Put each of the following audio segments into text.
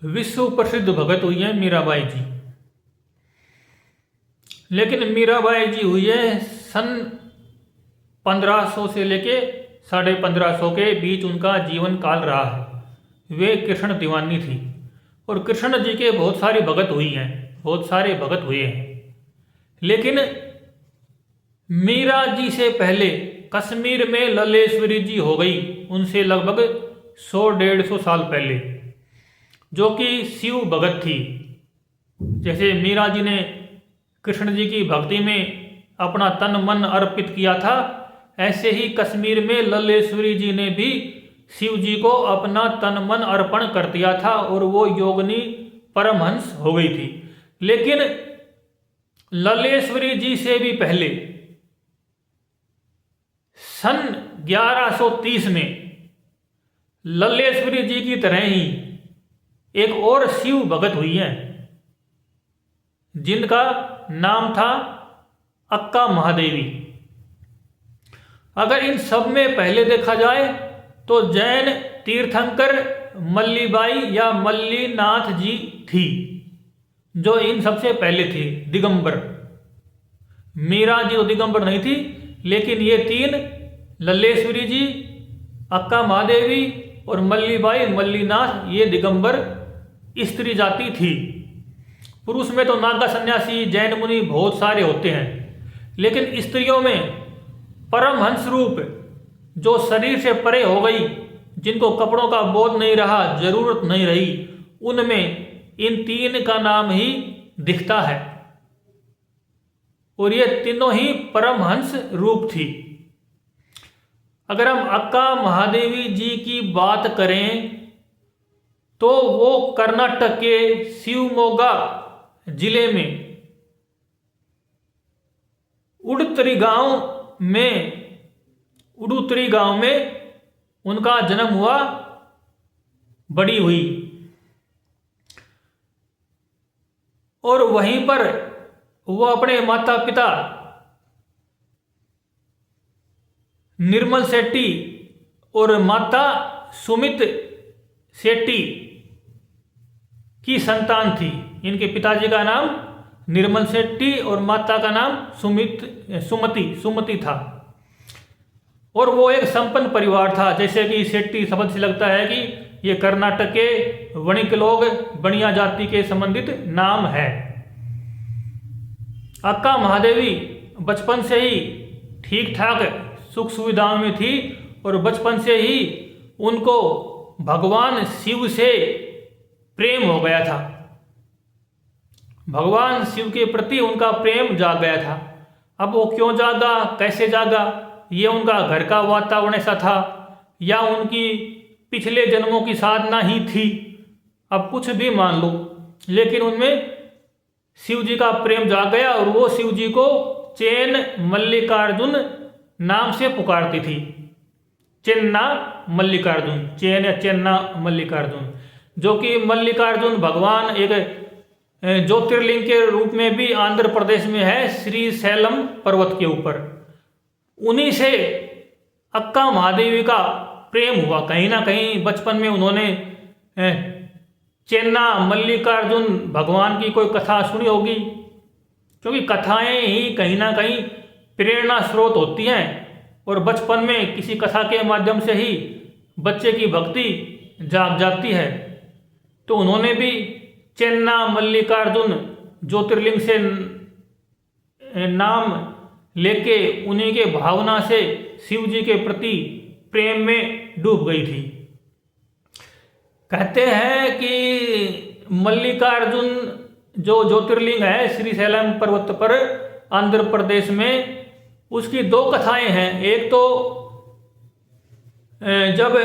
विश्व प्रसिद्ध भगत हुई है मीराबाई जी। लेकिन मीराबाई जी हुई है सन 1500 से लेके 1550 के बीच उनका जीवन काल रहा है। वे कृष्ण दीवानी थी और कृष्ण जी के बहुत सारी भगत हुई हैं, बहुत सारे भगत हुए हैं। लेकिन मीरा जी से पहले कश्मीर में लल्लेश्वरी जी हो गई, उनसे लगभग 100-150 साल पहले, जो कि शिव भगत थी। जैसे मीरा जी ने कृष्ण जी की भक्ति में अपना तन मन अर्पित किया था, ऐसे ही कश्मीर में लल्लेश्वरी जी ने भी शिव जी को अपना तन मन अर्पण कर दिया था और वो योगिनी परमहंस हो गई थी। लेकिन लल्लेश्वरी जी से भी पहले सन 1130 में लल्लेश्वरी जी की तरह ही एक और शिव भगत हुई है, जिनका नाम था अक्का महादेवी। अगर इन सब में पहले देखा जाए तो जैन तीर्थंकर मल्लीबाई या मल्लीनाथ जी थी, जो इन सबसे पहले थी, दिगंबर। मीरा जी तो दिगंबर नहीं थी, लेकिन ये तीन, लल्लेश्वरी जी, अक्का महादेवी और मल्लीबाई मल्लीनाथ, ये दिगंबर स्त्री जाति थी। पुरुष में तो नागा सन्यासी, जैन मुनि बहुत सारे होते हैं, लेकिन स्त्रियों में परमहंस रूप, जो शरीर से परे हो गई, जिनको कपड़ों का बोध नहीं रहा, जरूरत नहीं रही, उनमें इन तीन का नाम ही दिखता है। और ये तीनों ही परमहंस रूप थी। अगर हम अक्का महादेवी जी की बात करें तो वो कर्नाटक के शिवमोगा जिले में उडुतरी गांव में उनका जन्म हुआ, बड़ी हुई, और वहीं पर वो अपने माता पिता निर्मल शेट्टी और माता सुमित शेट्टी की संतान थी। इनके पिताजी का नाम निर्मल शेट्टी और माता का नाम सुमति था। और वो एक संपन्न परिवार था। जैसे कि शेट्टी शब्द से लगता है कि ये कर्नाटक के वणिक लोग, बनिया जाति के संबंधित नाम है। अक्का महादेवी बचपन से ही ठीक ठाक सुख सुविधाओं में थी और बचपन से ही उनको भगवान शिव से प्रेम हो गया था। भगवान शिव के प्रति उनका प्रेम जाग गया था। अब वो क्यों जागा, कैसे जागा, ये उनका घर का वातावरण ऐसा था या उनकी पिछले जन्मों की साधना ही थी, अब कुछ भी मान लो, लेकिन उनमें शिव जी का प्रेम जाग गया और वो शिव जी को चेन मल्लिकार्जुन नाम से पुकारती थी। चेन्ना मल्लिकार्जुन, चेन या चेन्ना मल्लिकार्जुन, जो कि मल्लिकार्जुन भगवान एक ज्योतिर्लिंग के रूप में भी आंध्र प्रदेश में है, श्री शैलम पर्वत के ऊपर। उन्हीं से अक्का महादेवी का प्रेम हुआ। कहीं ना कहीं बचपन में उन्होंने चेन्ना मल्लिकार्जुन भगवान की कोई कथा सुनी होगी, क्योंकि कथाएं ही कहीं ना कहीं प्रेरणा स्रोत होती हैं और बचपन में किसी कथा के माध्यम से ही बच्चे की भक्ति जाग जाती है। तो उन्होंने भी चेन्ना मल्लिकार्जुन ज्योतिर्लिंग से नाम लेके उन्हीं के भावना से शिव जी के प्रति प्रेम में डूब गई थी। कहते हैं कि मल्लिकार्जुन जो ज्योतिर्लिंग है श्रीशैलम पर्वत पर आंध्र प्रदेश में, उसकी दो कथाएं हैं। एक तो जब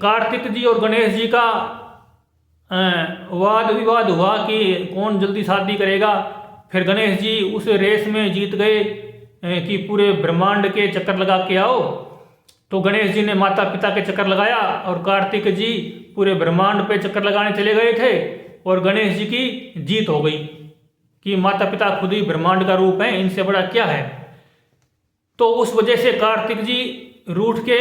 कार्तिक जी और गणेश जी का वाद विवाद हुआ कि कौन जल्दी शादी करेगा, फिर गणेश जी उस रेस में जीत गए कि पूरे ब्रह्मांड के चक्कर लगा के आओ, तो गणेश जी ने माता पिता के चक्कर लगाया और कार्तिक जी पूरे ब्रह्मांड पे चक्कर लगाने चले गए थे और गणेश जी की जीत हो गई कि माता पिता खुद ही ब्रह्मांड का रूप है, इनसे बड़ा क्या है। तो उस वजह से कार्तिक जी रूठ के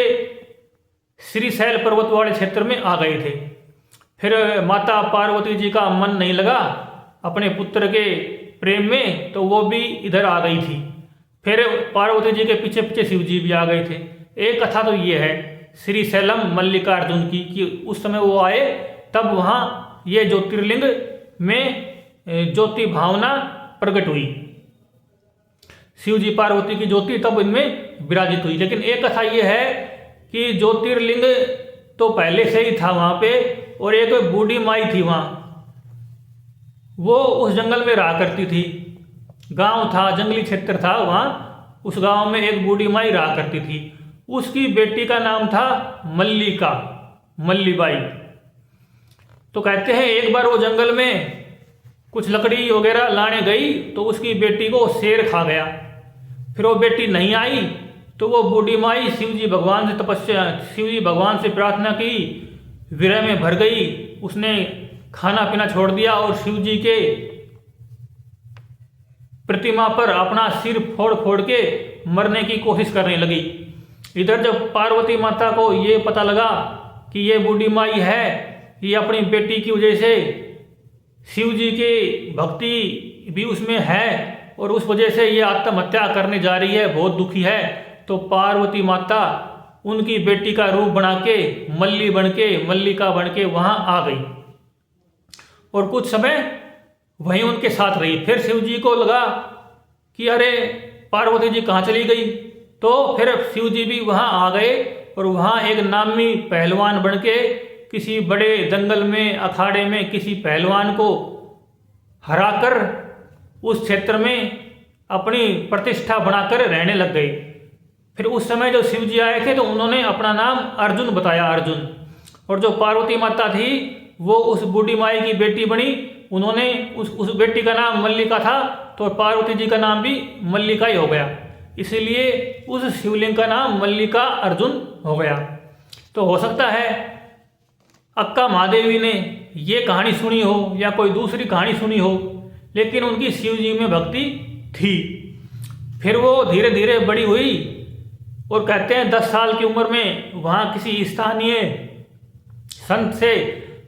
श्रीशैल पर्वत वाले क्षेत्र में आ गए थे। फिर माता पार्वती जी का मन नहीं लगा अपने पुत्र के प्रेम में, तो वो भी इधर आ गई थी। फिर पार्वती जी के पीछे पीछे शिव जी भी आ गए थे। एक कथा तो ये है श्री शैलम मल्लिकार्जुन की, कि उस समय वो आए तब वहाँ ये ज्योतिर्लिंग में ज्योति भावना प्रकट हुई, शिव जी पार्वती की ज्योति तब इनमें विराजित हुई। लेकिन एक कथा ये है कि ज्योतिर्लिंग तो पहले से ही था वहाँ पे, और एक बूढ़ी माई थी वहाँ, वो उस जंगल में रहा करती थी। गांव था, जंगली क्षेत्र था वहाँ, उस गांव में एक बूढ़ी माई रहा करती थी। उसकी बेटी का नाम था मल्लिका, मल्लीबाई। तो कहते हैं एक बार वो जंगल में कुछ लकड़ी वगैरह लाने गई तो उसकी बेटी को शेर खा गया। फिर वो बेटी नहीं आई तो वो बूढ़ी माई शिव जी भगवान से प्रार्थना की, विरह में भर गई। उसने खाना पीना छोड़ दिया और शिव जी के प्रतिमा पर अपना सिर फोड़ फोड़ के मरने की कोशिश करने लगी। इधर जब पार्वती माता को ये पता लगा कि ये बूढ़ी माई है, ये अपनी बेटी की वजह से शिव जी की भक्ति भी उसमें है और उस वजह से ये आत्महत्या करने जा रही है, बहुत दुखी है, तो पार्वती माता उनकी बेटी का रूप बना के मल्लिका बन के वहाँ आ गई और कुछ समय वहीं उनके साथ रही। फिर शिव जी को लगा कि अरे पार्वती जी कहाँ चली गई, तो फिर शिव जी भी वहाँ आ गए और वहाँ एक नामी पहलवान बन के किसी बड़े दंगल में अखाड़े में किसी पहलवान को हराकर उस क्षेत्र में अपनी प्रतिष्ठा बनाकर रहने लग गए। फिर उस समय जो शिव जी आए थे तो उन्होंने अपना नाम अर्जुन बताया, अर्जुन। और जो पार्वती माता थी वो उस बूढ़ी माई की बेटी बनी, उन्होंने उस बेटी का नाम मल्लिका था, तो पार्वती जी का नाम भी मल्लिका ही हो गया, इसीलिए उस शिवलिंग का नाम मल्लिका अर्जुन हो गया। तो हो सकता है अक्का महादेवी ने ये कहानी सुनी हो या कोई दूसरी कहानी सुनी हो, लेकिन उनकी शिव जी में भक्ति थी। फिर वो धीरे धीरे बड़ी हुई और कहते हैं 10 साल की उम्र में वहाँ किसी स्थानीय संत से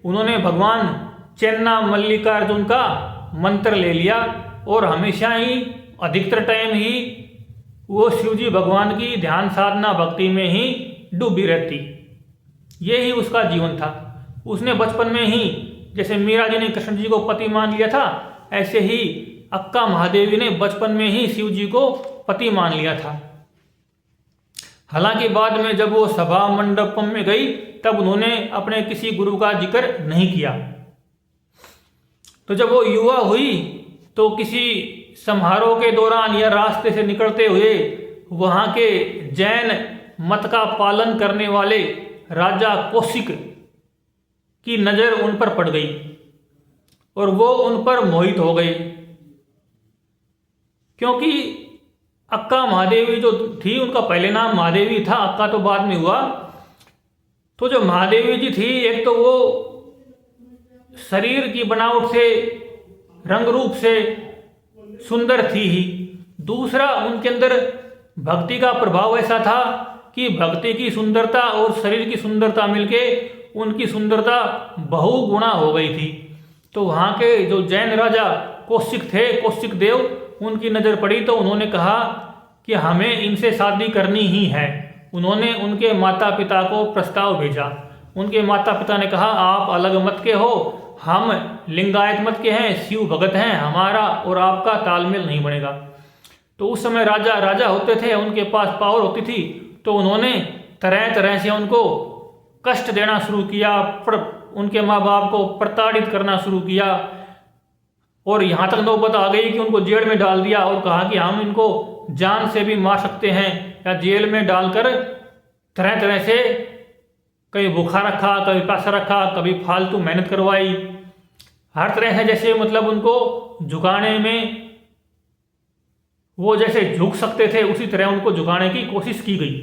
उन्होंने भगवान चेन्ना मल्लिकार्जुन का मंत्र ले लिया और हमेशा ही अधिकतर टाइम ही वो शिवजी भगवान की ध्यान साधना भक्ति में ही डूबी रहती। ये ही उसका जीवन था। उसने बचपन में ही जैसे मीरा जी ने कृष्ण जी को पति मान लिया था, ऐसे ही अक्का महादेवी ने बचपन में ही शिव जी को पति मान लिया था। हालांकि बाद में जब वो सभा मंडपम में गई तब उन्होंने अपने किसी गुरु का जिक्र नहीं किया। तो जब वो युवा हुई तो किसी समारोह के दौरान या रास्ते से निकलते हुए वहाँ के जैन मत का पालन करने वाले राजा कौशिक की नज़र उन पर पड़ गई और वो उन पर मोहित हो गए, क्योंकि अक्का महादेवी जो थी उनका पहले नाम महादेवी था, अक्का तो बाद में हुआ। तो जो महादेवी जी थी, एक तो वो शरीर की बनावट से रंग रूप से सुंदर थी ही, दूसरा उनके अंदर भक्ति का प्रभाव ऐसा था कि भक्ति की सुंदरता और शरीर की सुंदरता मिलके उनकी सुंदरता बहुगुणा हो गई थी। तो वहाँ के जो जैन राजा कौशिक थे, कौशिक देव, उनकी नज़र पड़ी तो उन्होंने कहा कि हमें इनसे शादी करनी ही है। उन्होंने उनके माता पिता को प्रस्ताव भेजा। उनके माता पिता ने कहा आप अलग मत के हो, हम लिंगायत मत के हैं, शिव भगत हैं, हमारा और आपका तालमेल नहीं बनेगा। तो उस समय राजा होते थे, उनके पास पावर होती थी, तो उन्होंने तरह तरह से उनको कष्ट देना शुरू किया, उनके माँ बाप को प्रताड़ित करना शुरू किया और यहाँ तक नौबत आ गई कि उनको जेल में डाल दिया और कहा कि हम इनको जान से भी मार सकते हैं, या जेल में डालकर तरह तरह से कभी भूखा रखा, कभी प्यासा रखा, कभी फालतू मेहनत करवाई, हर तरह से जैसे मतलब उनको झुकाने में वो जैसे झुक सकते थे उसी तरह उनको झुकाने की कोशिश की गई।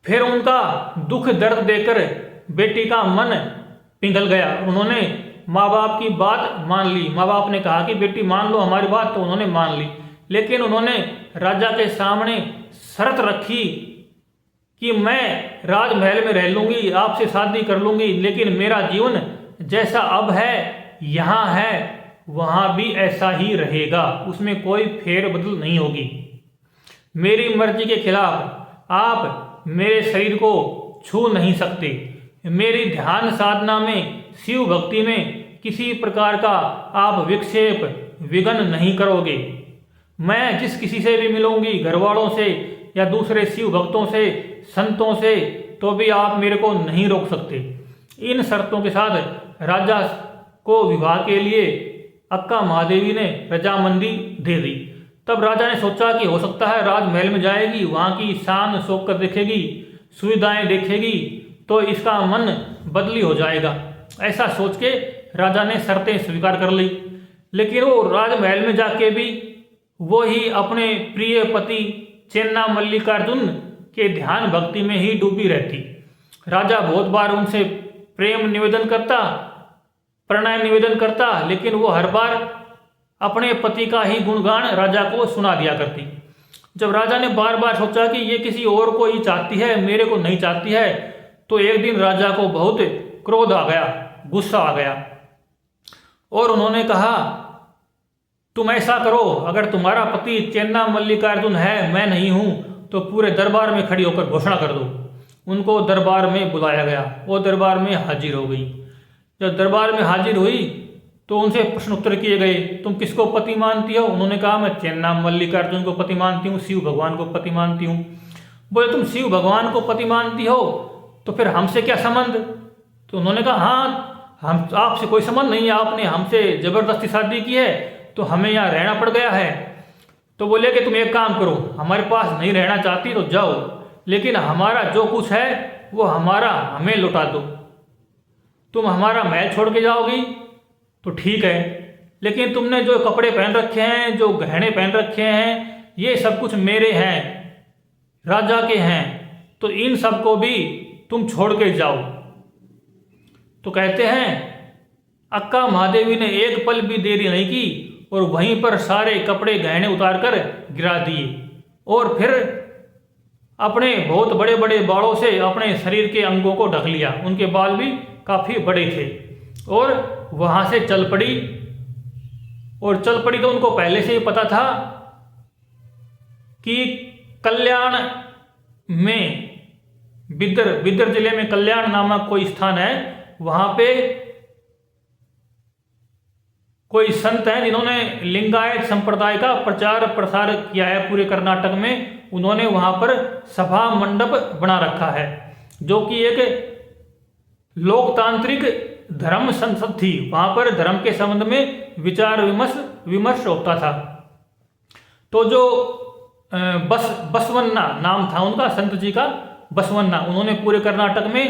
फिर उनका दुख दर्द देकर बेटी का मन पिघल गया। उन्होंने माँ बाप की बात मान ली। माँ बाप ने कहा कि बेटी मान लो हमारी बात, तो उन्होंने मान ली। लेकिन उन्होंने राजा के सामने शर्त रखी कि मैं राजमहल में रह लूँगी, आपसे शादी कर लूँगी, लेकिन मेरा जीवन जैसा अब है, यहाँ है, वहाँ भी ऐसा ही रहेगा, उसमें कोई फेरबदल नहीं होगी। मेरी मर्जी के खिलाफ आप मेरे शरीर को छू नहीं सकते। मेरी ध्यान साधना में, शिव भक्ति में किसी प्रकार का आप विक्षेप विघ्न नहीं करोगे। मैं जिस किसी से भी मिलूंगी, घर वालों से या दूसरे शिव भक्तों से, संतों से, तो भी आप मेरे को नहीं रोक सकते। इन शर्तों के साथ राजा को विवाह के लिए अक्का महादेवी ने रजामंदी दे दी। तब राजा ने सोचा कि हो सकता है राजमहल में जाएगी, वहाँ की शान शौकत देखेगी, सुविधाएं देखेगी, तो इसका मन बदली हो जाएगा। ऐसा सोच के राजा ने शर्तें स्वीकार कर ली। लेकिन वो राजमहल में जाके भी वो ही अपने प्रिय पति चेन्ना मल्लिकार्जुन के ध्यान भक्ति में ही डूबी रहती। राजा बहुत बार उनसे प्रेम निवेदन करता, प्रणय निवेदन करता, लेकिन वो हर बार अपने पति का ही गुणगान राजा को सुना दिया करती। जब राजा ने बार बार सोचा कि ये किसी और को ही चाहती है, मेरे को नहीं चाहती है, तो एक दिन राजा को बहुत क्रोध आ गया, गुस्सा आ गया, और उन्होंने कहा, तुम ऐसा करो, अगर तुम्हारा पति चेन्ना मल्लिकार्जुन है, मैं नहीं हूँ, तो पूरे दरबार में खड़ी होकर घोषणा कर दो। उनको दरबार में बुलाया गया, वो दरबार में हाजिर हो गई। जब दरबार में हाजिर हुई तो उनसे प्रश्न उत्तर किए गए, तुम किसको पति मानती हो? उन्होंने कहा, मैं चेन्ना मल्लिकार्जुन को पति मानती हूँ, शिव भगवान को पति मानती हूँ। बोले, तुम शिव भगवान को पति मानती हो, तो फिर हमसे क्या संबंध? तो उन्होंने कहा, हाँ, हम आपसे कोई संबंध नहीं है, आपने हमसे जबरदस्ती शादी की है, तो हमें यहाँ रहना पड़ गया है। तो बोले कि तुम एक काम करो, हमारे पास नहीं रहना चाहती तो जाओ, लेकिन हमारा जो कुछ है वो हमारा हमें लौटा दो। तुम हमारा महल छोड़ के जाओगी तो ठीक है, लेकिन तुमने जो कपड़े पहन रखे हैं, जो गहने पहन रखे हैं, ये सब कुछ मेरे हैं, राजा के हैं, तो इन सब को भी तुम छोड़ के जाओ। तो कहते हैं, अक्का महादेवी ने एक पल भी देरी नहीं की और वहीं पर सारे कपड़े गहने उतार कर गिरा दिए, और फिर अपने बहुत बड़े बड़े बालों से अपने शरीर के अंगों को ढक लिया। उनके बाल भी काफ़ी बड़े थे, और वहाँ से चल पड़ी। और चल पड़ी तो उनको पहले से ही पता था कि कल्याण में, बिदर जिले में कल्याण नामक कोई स्थान है, वहाँ पे कोई संत हैं जिन्होंने लिंगायत संप्रदाय का प्रचार प्रसार किया है पूरे कर्नाटक में। उन्होंने वहाँ पर सभा मंडप बना रखा है, जो कि एक लोकतांत्रिक धर्म संसद थी। वहाँ पर धर्म के संबंध में विचार विमर्श होता था। तो जो बसवन्ना नाम था उनका, संत जी का बसवन्ना, उन्होंने पूरे कर्नाटक में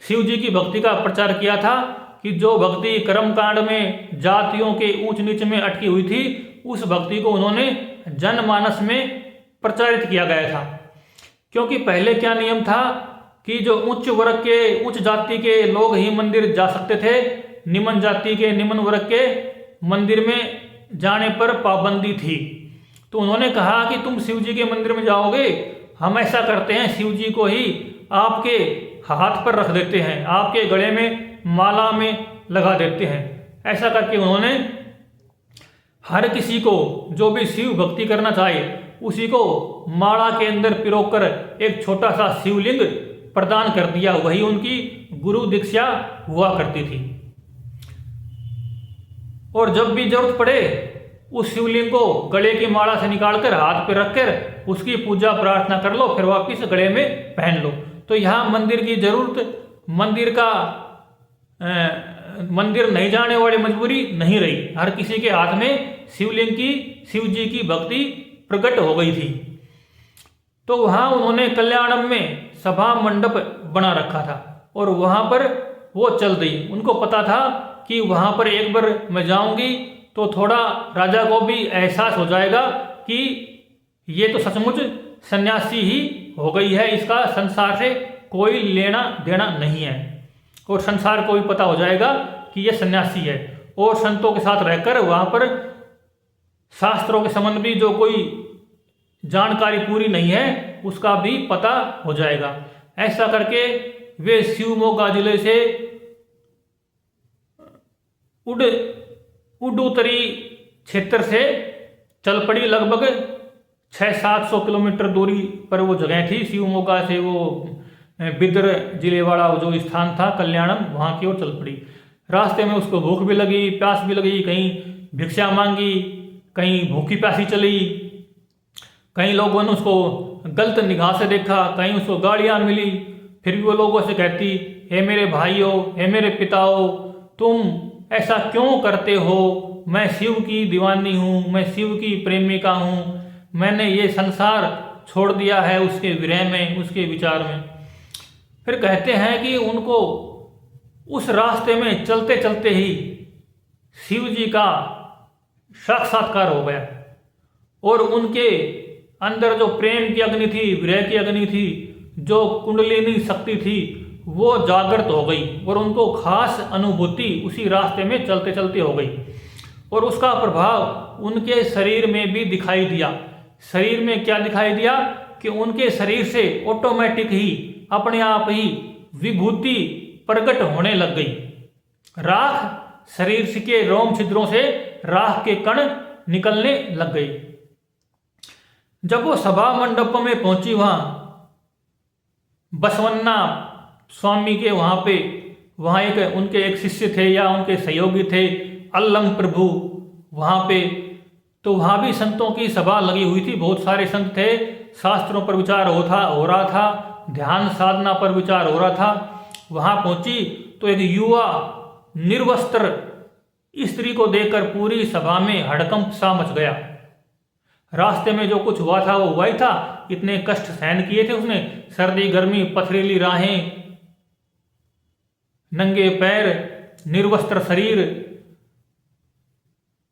शिव जी की भक्ति का प्रचार किया था कि जो भक्ति कर्मकांड में जातियों के ऊंच नीच में अटकी हुई थी, उस भक्ति को उन्होंने जनमानस में प्रचारित किया गया था। क्योंकि पहले क्या नियम था कि जो उच्च वर्ग के, उच्च जाति के लोग ही मंदिर जा सकते थे, निम्न जाति के, निम्न वर्ग के मंदिर में जाने पर पाबंदी थी। तो उन्होंने कहा कि तुम शिव जी के मंदिर में जाओगे, हम ऐसा करते हैं, शिव जी को ही आपके हाथ पर रख देते हैं, आपके गले में माला में लगा देते हैं। ऐसा करके उन्होंने हर किसी को जो भी शिव भक्ति करना चाहे, उसी को माला के अंदर पिरोक कर एक छोटा सा शिवलिंग प्रदान कर दिया। वही उनकी गुरु दीक्षा हुआ करती थी। और जब भी जरूरत पड़े, उस शिवलिंग को गले की माला से निकालकर हाथ पे रखकर उसकी पूजा प्रार्थना कर लो, फिर वापिस गले में पहन लो। तो यहाँ मंदिर की जरूरत, मंदिर नहीं जाने वाली मजबूरी नहीं रही। हर किसी के हाथ में शिवलिंग की, शिव जी की भक्ति प्रकट हो गई थी। तो वहाँ उन्होंने कल्याणम में सभा मंडप बना रखा था, और वहाँ पर वो चल दी। उनको पता था कि वहाँ पर एक बार मैं जाऊंगी तो थोड़ा राजा को भी एहसास हो जाएगा कि ये तो सचमुच सन्यासी ही हो गई है, इसका संसार से कोई लेना देना नहीं है, और संसार को भी पता हो जाएगा कि ये सन्यासी है। और संतों के साथ रहकर वहाँ पर शास्त्रों के संबंध भी जो कोई जानकारी पूरी नहीं है, उसका भी पता हो जाएगा। ऐसा करके वे शिवमोगा जिले से उडुतरी क्षेत्र से चल पड़ी। लगभग 600-700 किलोमीटर दूरी पर वो जगह थी। शिवमोगा से वो बिदर जिले वाला जो स्थान था कल्याणम, वहाँ की ओर चल पड़ी। रास्ते में उसको भूख भी लगी, प्यास भी लगी, कहीं भिक्षा मांगी, कहीं भूखी प्यासी चली, कई लोगों ने उसको गलत निगाह से देखा, कहीं उसको गालियाँ मिली। फिर भी वो लोगों से कहती, हे मेरे भाइयों, हे मेरे पिताओं, तुम ऐसा क्यों करते हो? मैं शिव की दीवानी हूँ, मैं शिव की प्रेमिका हूँ, मैंने ये संसार छोड़ दिया है उसके विरह में, उसके विचार में। फिर कहते हैं कि उनको उस रास्ते में चलते चलते ही शिव जी का साक्षात्कार हो गया और उनके अंदर जो प्रेम की अग्नि थी, विरह की अग्नि थी, जो कुंडलिनी शक्ति थी, वो जागृत हो गई और उनको खास अनुभूति उसी रास्ते में चलते चलते हो गई और उसका प्रभाव उनके शरीर में भी दिखाई दिया। शरीर में क्या दिखाई दिया कि उनके शरीर से ऑटोमेटिक ही अपने आप ही विभूति प्रकट होने लग गई। राख शरीर के रोम छिद्रों से राख के कण निकलने लग गई। जब वो सभा मंडप में पहुंची, वहां बसवन्ना स्वामी के वहां एक उनके एक शिष्य थे या उनके सहयोगी थे, अल्लम प्रभु, वहां पे तो वहां भी संतों की सभा लगी हुई थी। बहुत सारे संत थे, शास्त्रों पर विचार हो रहा था, ध्यान साधना पर विचार हो रहा था। वहां पहुंची तो एक युवा निर्वस्त्र स्त्री को देखकर पूरी सभा में हड़कंप सा मच गया। रास्ते में जो कुछ हुआ था वो हुआ ही था, इतने कष्ट सहन किए थे उसने, सर्दी गर्मी, पथरीली राहें, नंगे पैर, निर्वस्त्र शरीर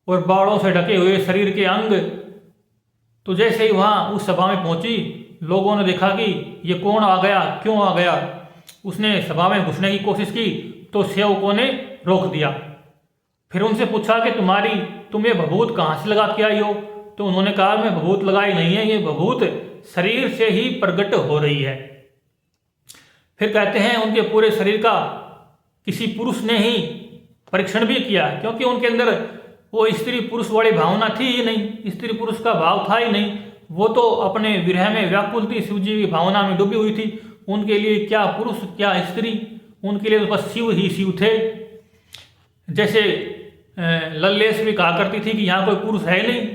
और बाड़ों से ढके हुए शरीर के अंग। तो जैसे ही वहां उस सभा में पहुंची, लोगों ने देखा कि ये कौन आ गया, क्यों आ गया। उसने सभा में घुसने की कोशिश की तो सेवकों ने रोक दिया। फिर उनसे पूछा कि तुम ये भभूत कहाँ से लगा के आई हो? तो उन्होंने कहा, मैं भभूत लगाई नहीं है, ये भभूत शरीर से ही प्रकट हो रही है। फिर कहते हैं उनके पूरे शरीर का किसी पुरुष ने ही परीक्षण भी किया, क्योंकि उनके अंदर वो स्त्री पुरुष वाली भावना थी ही नहीं, स्त्री पुरुष का भाव था ही नहीं। वो तो अपने विरह में व्याकुल थी, शिव जी की भावना में डूबी हुई थी। उनके लिए क्या पुरुष क्या स्त्री, उनके लिए तो बस शिव ही शिव थे। जैसे लल्लेश भी कहा करती थी कि यहाँ कोई पुरुष है नहीं,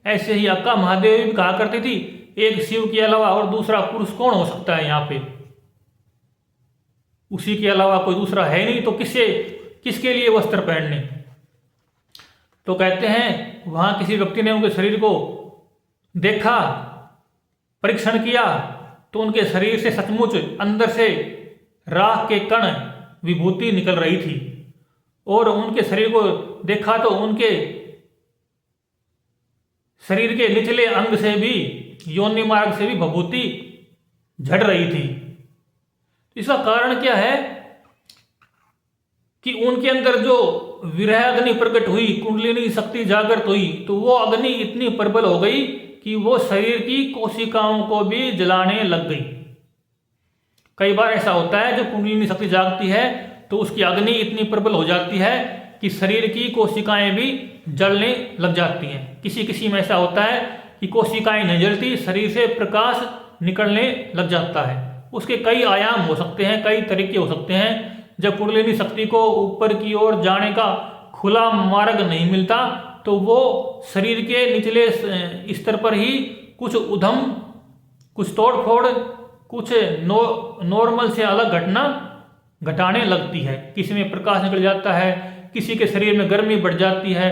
ऐसे ही अक्का महादेवी भी कहा करती थी, एक शिव के अलावा और दूसरा पुरुष कौन हो सकता है यहाँ पे, उसी के अलावा कोई दूसरा है नहीं, तो किसके लिए वस्त्र पहनने। तो कहते हैं वहां किसी व्यक्ति ने उनके शरीर को देखा, परीक्षण किया, तो उनके शरीर से सचमुच अंदर से राख के कण विभूति निकल रही थी। और उनके शरीर को देखा तो उनके शरीर के निचले अंग से भी, योनि मार्ग से भी विभूति झड़ रही थी। इसका कारण क्या है कि उनके अंदर जो विरह अग्नि प्रकट हुई, कुंडलिनी शक्ति जागृत हुई, तो वो अग्नि इतनी प्रबल हो गई कि वो शरीर की कोशिकाओं को भी जलाने लग गई। कई बार ऐसा होता है, जब कुंडलिनी शक्ति जागती है तो उसकी अग्नि इतनी प्रबल हो जाती है कि शरीर की कोशिकाएं भी जलने लग जाती हैं। किसी में ऐसा होता है कि कोशिकाएं नहीं जलती, शरीर से प्रकाश निकलने लग जाता है। उसके कई आयाम हो सकते हैं, कई तरीके हो सकते हैं। जब कुंडलिनी शक्ति को ऊपर की ओर जाने का खुला मार्ग नहीं मिलता तो वो शरीर के निचले स्तर पर ही कुछ उधम, कुछ तोड़फोड़, कुछ नॉर्मल से अलग घटना घटाने लगती है। किसी में प्रकाश निकल जाता है, किसी के शरीर में गर्मी बढ़ जाती है,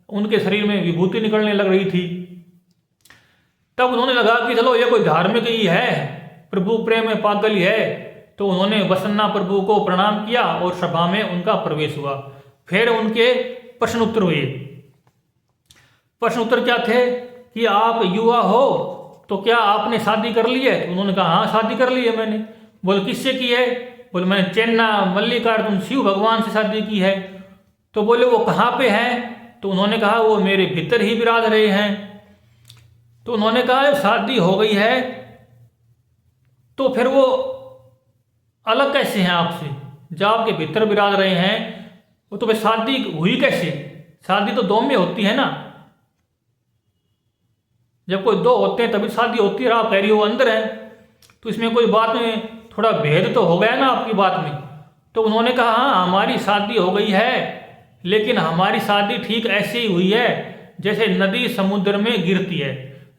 उनके शरीर में विभूति निकलने लग रही थी। तब उन्होंने लगा कि चलो ये कोई धार्मिक ही है, प्रभु प्रेम में पागल ही है। तो उन्होंने बसन्ना प्रभु को प्रणाम किया और सभा में उनका प्रवेश हुआ। फिर उनके प्रश्न उत्तर हुए। प्रश्न उत्तर क्या थे कि आप युवा हो तो क्या आपने शादी कर ली है? तो उन्होंने कहा हाँ शादी कर ली है मैंने। बोले किससे की है? बोले मैंने चेन्ना मल्लिकार्जुन शिव भगवान से शादी की है। तो बोले वो कहाँ पे हैं? तो उन्होंने कहा वो मेरे भीतर ही विराज रहे हैं। तो उन्होंने कहा शादी हो गई है तो फिर वो अलग कैसे हैं आपसे? जो आपके भीतर विराज रहे हैं वो तो भाई शादी हुई कैसे? शादी तो दो में होती है ना। जब कोई दो होते हैं तभी शादी होती है, आप कह रही हो अंदर है, तो इसमें कोई बात में थोड़ा भेद तो हो गया ना आपकी बात में। तो उन्होंने कहा हाँ हमारी शादी हो गई है, लेकिन हमारी शादी ठीक ऐसे ही हुई है जैसे नदी समुद्र में गिरती है।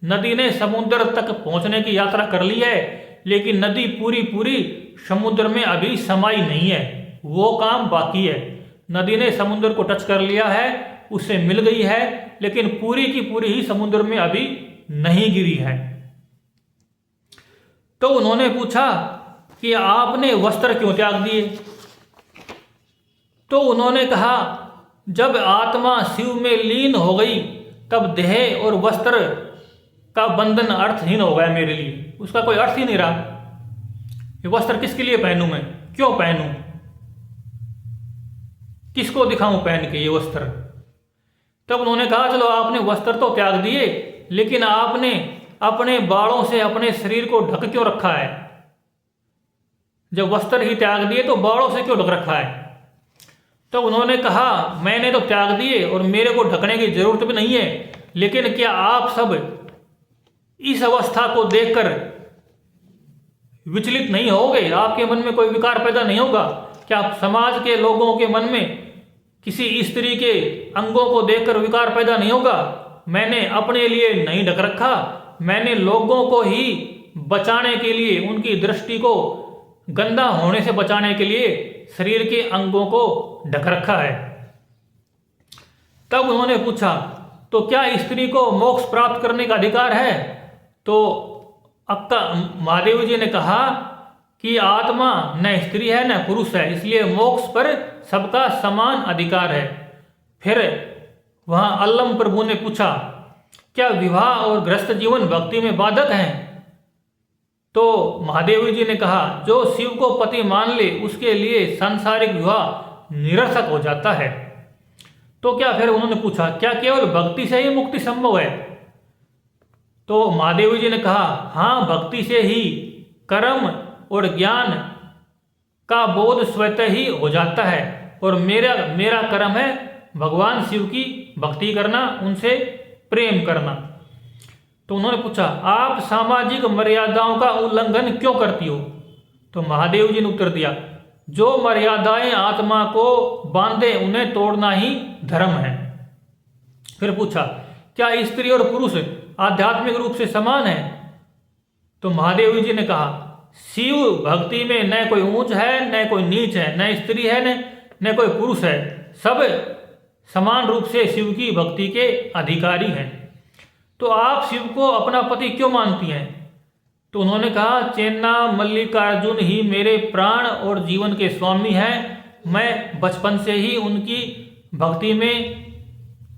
नदी ने समुद्र तक पहुंचने की यात्रा कर ली है, लेकिन नदी पूरी पूरी समुद्र में अभी समाई नहीं है, वो काम बाकी है। नदी ने समुद्र को टच कर लिया है, उससे मिल गई है, लेकिन पूरी की पूरी ही समुद्र में अभी नहीं गिरी है। तो उन्होंने पूछा कि आपने वस्त्र क्यों त्याग दिए? तो उन्होंने कहा जब आत्मा शिव में लीन हो गई तब देह और वस्त्र का बंधन अर्थहीन हो गया मेरे लिए, उसका कोई अर्थ ही नहीं रहा। ये वस्त्र किसके लिए पहनूं मैं, क्यों पहनूं, किसको दिखाऊं पहन के ये वस्त्र? तब उन्होंने कहा चलो आपने वस्त्र तो त्याग दिए, लेकिन आपने अपने बालों से अपने शरीर को ढक क्यों रखा है? जब वस्त्र ही त्याग दिए तो बालों से क्यों ढक रखा है? तो उन्होंने कहा मैंने तो त्याग दिए और मेरे को ढकने की जरूरत भी नहीं है, लेकिन क्या आप सब इस अवस्था को देखकर विचलित नहीं होगे? आपके मन में कोई विकार पैदा नहीं होगा क्या? समाज के लोगों के मन में किसी स्त्री के अंगों को देखकर विकार पैदा नहीं होगा? मैंने अपने लिए नहीं ढक रखा, मैंने लोगों को ही बचाने के लिए, उनकी दृष्टि को गंदा होने से बचाने के लिए शरीर के अंगों को ढक रखा है। तब उन्होंने पूछा तो क्या स्त्री को मोक्ष प्राप्त करने का अधिकार है? तो अक्का महादेव जी ने कहा कि आत्मा न स्त्री है न पुरुष है, इसलिए मोक्ष पर सबका समान अधिकार है। फिर वहां अल्लम प्रभु ने पूछा क्या विवाह और गृहस्थ जीवन भक्ति में बाधक हैं? तो महादेव जी ने कहा जो शिव को पति मान ले उसके लिए सांसारिक विवाह निरर्थक हो जाता है। तो क्या फिर उन्होंने पूछा क्या केवल भक्ति से ही मुक्ति संभव है? तो महादेव जी ने कहा हाँ, भक्ति से ही कर्म और ज्ञान का बोध स्वतः ही हो जाता है, और मेरा कर्म है भगवान शिव की भक्ति करना, उनसे प्रेम करना। तो उन्होंने पूछा आप सामाजिक मर्यादाओं का उल्लंघन क्यों करती हो? तो महादेव जी ने उत्तर दिया जो मर्यादाएं आत्मा को बांधे उन्हें तोड़ना ही धर्म है। फिर पूछा क्या स्त्री और पुरुष आध्यात्मिक रूप से समान है? तो महादेव जी ने कहा शिव भक्ति में न कोई ऊंच है न कोई नीच है, न स्त्री है न कोई पुरुष है, सब समान रूप से शिव की भक्ति के अधिकारी हैं। तो आप शिव को अपना पति क्यों मानती हैं? तो उन्होंने कहा चेन्ना मल्लिकार्जुन ही मेरे प्राण और जीवन के स्वामी हैं, मैं बचपन से ही उनकी भक्ति में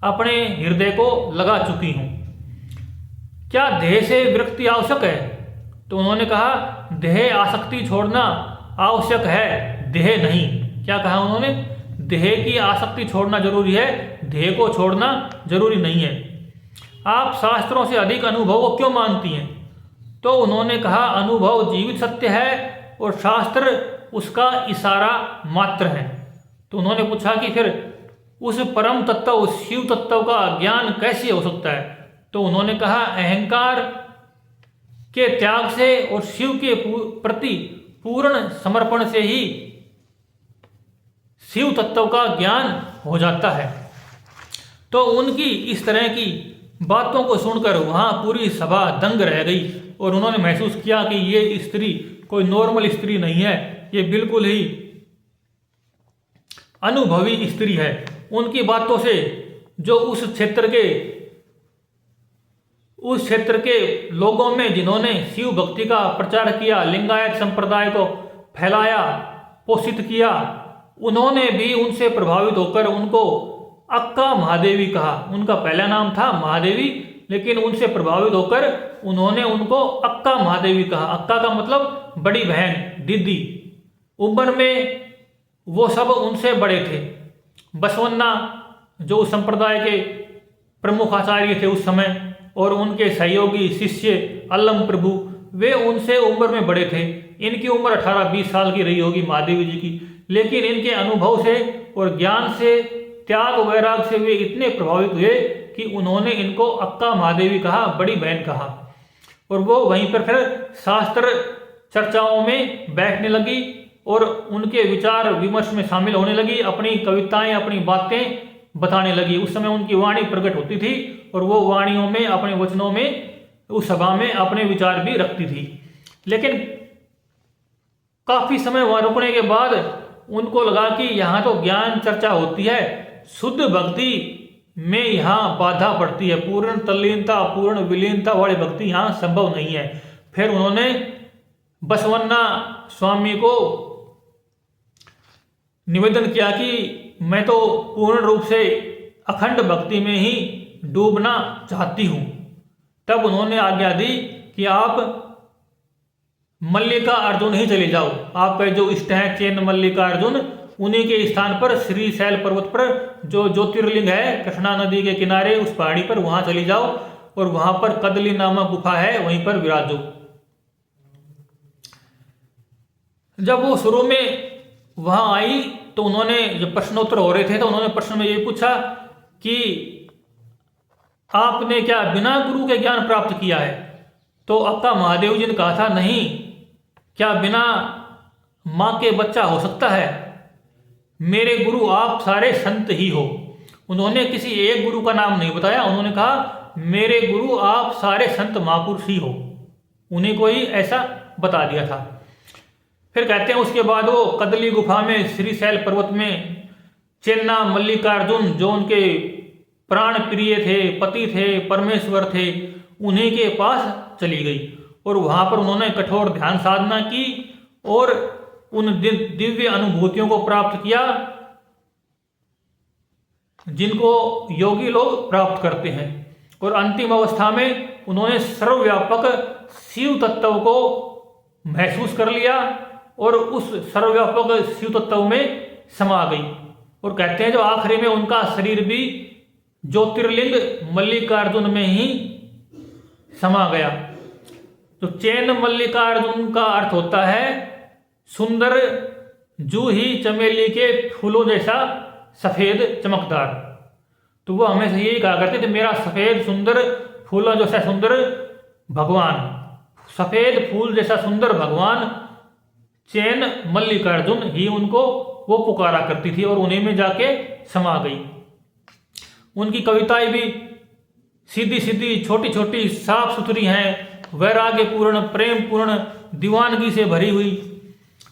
अपने हृदय को लगा चुकी हूँ। क्या देह से विरक्ति आवश्यक है? तो उन्होंने कहा देह आसक्ति छोड़ना आवश्यक है, देह नहीं। क्या कहा उन्होंने? देह की आसक्ति छोड़ना जरूरी है, देह को छोड़ना जरूरी नहीं है। आप शास्त्रों से अधिक अनुभव को क्यों मानती हैं? तो उन्होंने कहा अनुभव जीवित सत्य है और शास्त्र उसका इशारा मात्र है। तो उन्होंने पूछा कि फिर उस परम तत्व, उस शिव तत्व का ज्ञान कैसे हो सकता है? तो उन्होंने कहा अहंकार के त्याग से और शिव के प्रति पूर्ण समर्पण से ही शिव तत्व का ज्ञान हो जाता है। तो उनकी इस तरह की बातों को सुनकर वहाँ पूरी सभा दंग रह गई और उन्होंने महसूस किया कि ये स्त्री कोई नॉर्मल स्त्री नहीं है, ये बिल्कुल ही अनुभवी स्त्री है। उनकी बातों से जो उस क्षेत्र के लोगों में जिन्होंने शिव भक्ति का प्रचार किया, लिंगायत संप्रदाय को फैलाया, पोषित किया, उन्होंने भी उनसे प्रभावित होकर उनको अक्का महादेवी कहा। उनका पहला नाम था महादेवी, लेकिन उनसे प्रभावित होकर उन्होंने उनको अक्का महादेवी कहा। अक्का का मतलब बड़ी बहन, दीदी। उम्र में वो सब उनसे बड़े थे। बसवन्ना जो उस संप्रदाय के प्रमुख आचार्य थे उस समय, और उनके सहयोगी शिष्य अल्लम प्रभु, वे उनसे उम्र में बड़े थे। इनकी उम्र 18-20 साल की रही होगी महादेवी जी की, लेकिन इनके अनुभव से और ज्ञान से, त्याग वैराग से वे इतने प्रभावित हुए कि उन्होंने इनको अक्का महादेवी कहा, बड़ी बहन कहा। और वो वहीं पर फिर शास्त्र चर्चाओं में बैठने लगी और उनके विचार विमर्श में शामिल होने लगी, अपनी कविताएं, अपनी बातें बताने लगी। उस समय उनकी वाणी प्रकट होती थी और वो वाणियों में, अपने वचनों में, उस सभा में अपने विचार भी रखती थी। लेकिन काफी समय वहां रुकने के बाद उनको लगा कि यहाँ तो ज्ञान चर्चा होती है, शुद्ध भक्ति में यहाँ बाधा पड़ती है, पूर्ण तल्लीनता, पूर्ण विलीनता वाली भक्ति यहाँ संभव नहीं है। फिर उन्होंने बसवन्ना स्वामी को निवेदन किया कि मैं तो पूर्ण रूप से अखंड भक्ति में ही डूबना चाहती हूं। तब उन्होंने आज्ञा दी कि आप मल्लिका अर्जुन ही चले जाओ, आपका जो इष्ट है चैन मल्लिका अर्जुन, उन्हीं के स्थान पर श्रीशैल पर्वत पर जो ज्योतिर्लिंग है कृष्णा नदी के किनारे उस पहाड़ी पर, वहां चली जाओ और वहां पर कदली नामक गुफा है, वहीं पर विराजो। जब वो शुरू में वहां आई तो उन्होंने, जब प्रश्नोत्तर हो रहे थे तो उन्होंने प्रश्न में ये पूछा कि आपने क्या बिना गुरु के ज्ञान प्राप्त किया है? तो अक्का महादेव जी ने कहा था, नहीं, क्या बिना मां के बच्चा हो सकता है? मेरे गुरु आप सारे संत ही हो। उन्होंने किसी एक गुरु का नाम नहीं बताया, उन्होंने कहा मेरे गुरु आप सारे संत महापुरुष ही हो, उन्हीं को ही ऐसा बता दिया था। फिर कहते हैं उसके बाद वो कदली गुफा में श्रीशैल पर्वत में चेन्ना मल्लिकार्जुन, जो उनके प्राण प्रिय थे, पति थे, परमेश्वर थे, उन्हीं के पास चली गई और वहां पर उन्होंने कठोर ध्यान साधना की और उन दिव्य अनुभूतियों को प्राप्त किया जिनको योगी लोग प्राप्त करते हैं। और अंतिम अवस्था में उन्होंने सर्वव्यापक शिव तत्व को महसूस कर लिया और उस सर्वव्यापक शिव तत्व में समा गई। और कहते हैं जो आखिरी में उनका शरीर भी ज्योतिर्लिंग मल्लिकार्जुन में ही समा गया। तो चैन मल्लिकार्जुन का अर्थ होता है सुंदर जूही चमेली के फूलों जैसा सफेद चमकदार। तो वो हमेशा यही कहा करते थे, मेरा सफेद सुंदर फूलों जैसा सुंदर भगवान, सफेद फूल जैसा सुंदर भगवान चैन मल्लिकार्जुन ही उनको वो पुकारा करती थी और उन्हीं में जाके समा गई। उनकी कविताएं भी सीधी सीधी, छोटी छोटी, साफ सुथरी हैं, वैराग्य पूर्ण, प्रेम पूर्ण, दीवानगी से भरी हुई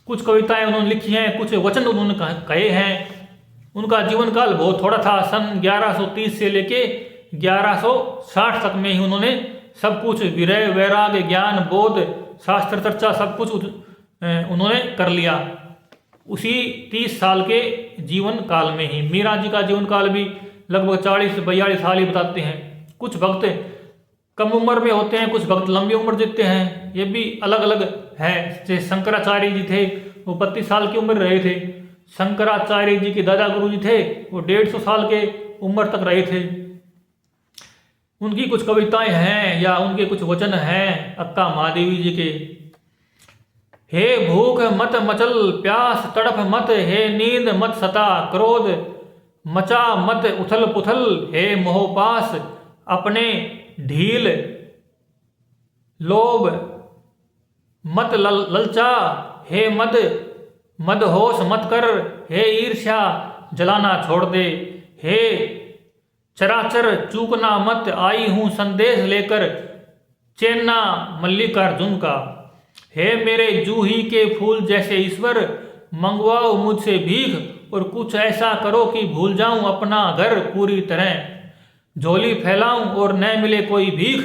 कुछ कविताएं उन्होंने लिखी हैं, कुछ वचन उन्होंने कहे हैं। उनका जीवन काल बहुत थोड़ा था, सन 1130 से लेके 1160 तक में ही उन्होंने सब कुछ विरय, वैराग्य, ज्ञान, बोध, शास्त्र चर्चा सब कुछ उन्होंने कर लिया उसी 30 साल के जीवन काल में ही। मीरा जी का जीवन काल भी लगभग 40-42 साल ही बताते हैं। कुछ भक्त कम उम्र में होते हैं, कुछ भक्त लंबी उम्र जीते हैं, ये भी अलग अलग है। जैसे शंकराचार्य जी थे, वो 32 साल की उम्र रहे थे। शंकराचार्य जी के दादा गुरु जी थे, वो 150 साल के उम्र तक रहे थे। उनकी कुछ कविताएं हैं या उनके कुछ वचन हैं अक्का महादेवी जी के। हे भूख मत मचल, प्यास तड़प मत, हे नींद मत सता, क्रोध मचा मत उथल पुथल, हे मोहपास अपने ढील, लोभ मत ललचा, हे मदहोश मत कर, हे ईर्ष्या जलाना छोड़ दे, हे चराचर चूकना मत, आई हूं संदेश लेकर चेन्ना मल्लिकार्जुन का। हे मेरे जूही के फूल जैसे ईश्वर, मंगवाओ मुझसे भीख और कुछ ऐसा करो कि भूल जाऊं अपना घर पूरी तरह। झोली फैलाऊं और न मिले कोई भीख,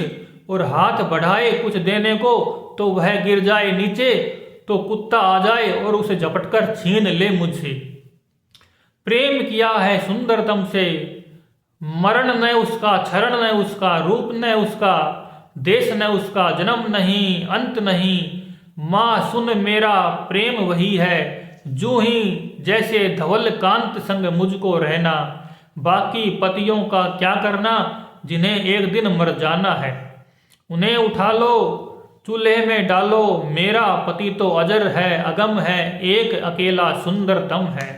और हाथ बढ़ाए कुछ देने को तो वह गिर जाए नीचे, तो कुत्ता आ जाए और उसे झपटकर छीन ले मुझसे। प्रेम किया है सुंदरतम से, मरण न उसका, क्षरण न उसका, रूप न उसका, देश न उसका, जन्म नहीं अंत नहीं। माँ सुन मेरा प्रेम वही है, जूं ही जैसे धवल कांत संग मुझको रहना। बाकी पतियों का क्या करना, जिन्हें एक दिन मर जाना है। उन्हें उठा लो चूल्हे में डालो, मेरा पति तो अजर है, अगम है, एक अकेला सुंदर दम है।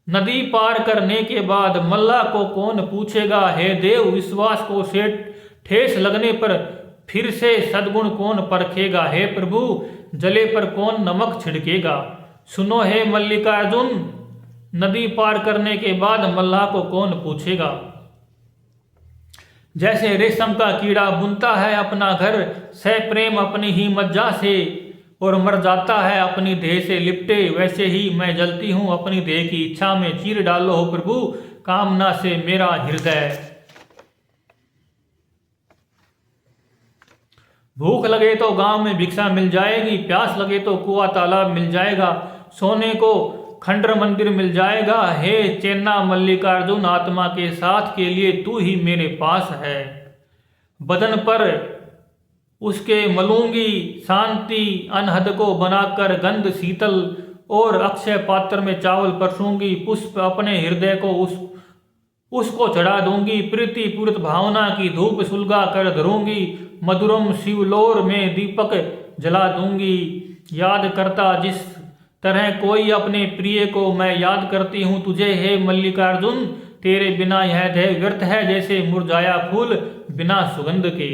नदी पार करने के बाद मल्ला को कौन पूछेगा, हे देव विश्वास को से ठेस लगने पर फिर से सद्गुण कौन परखेगा, हे प्रभु जले पर कौन नमक छिड़केगा। सुनो हे मल्लिकार्जुन, नदी पार करने के बाद मल्लाह को कौन पूछेगा। जैसे रेशम का कीड़ा बुनता है अपना घर, सह प्रेम अपनी ही मज्जा से और मर जाता है अपनी देह से लिपटे, वैसे ही मैं जलती हूँ अपनी देह की इच्छा में। चीर डालो हो प्रभु कामना से मेरा हृदय। भूख लगे तो गांव में भिक्षा मिल जाएगी, प्यास लगे तो कुआं तालाब मिल जाएगा, सोने को खंडर मंदिर मिल जाएगा। हे चेन्ना मल्लिकार्जुन, आत्मा के साथ के लिए तू ही मेरे पास है। बदन पर उसके मलूंगी शांति अनहद को बनाकर, गंध शीतल और अक्षय पात्र में चावल परसूंगी। पुष्प अपने हृदय को उसको चढ़ा दूंगी, प्रीति पूरित भावना की धूप सुलगा कर धरूंगी। मधुरम शिवलोर में दीपक जला दूंगी। याद करता जिस तरह कोई अपने प्रिय को मैं याद करती हूँ तुझे, हे मल्लिकार्जुन तेरे बिना यह देह व्यर्थ है, जैसे मुरझाया फूल बिना सुगंध के।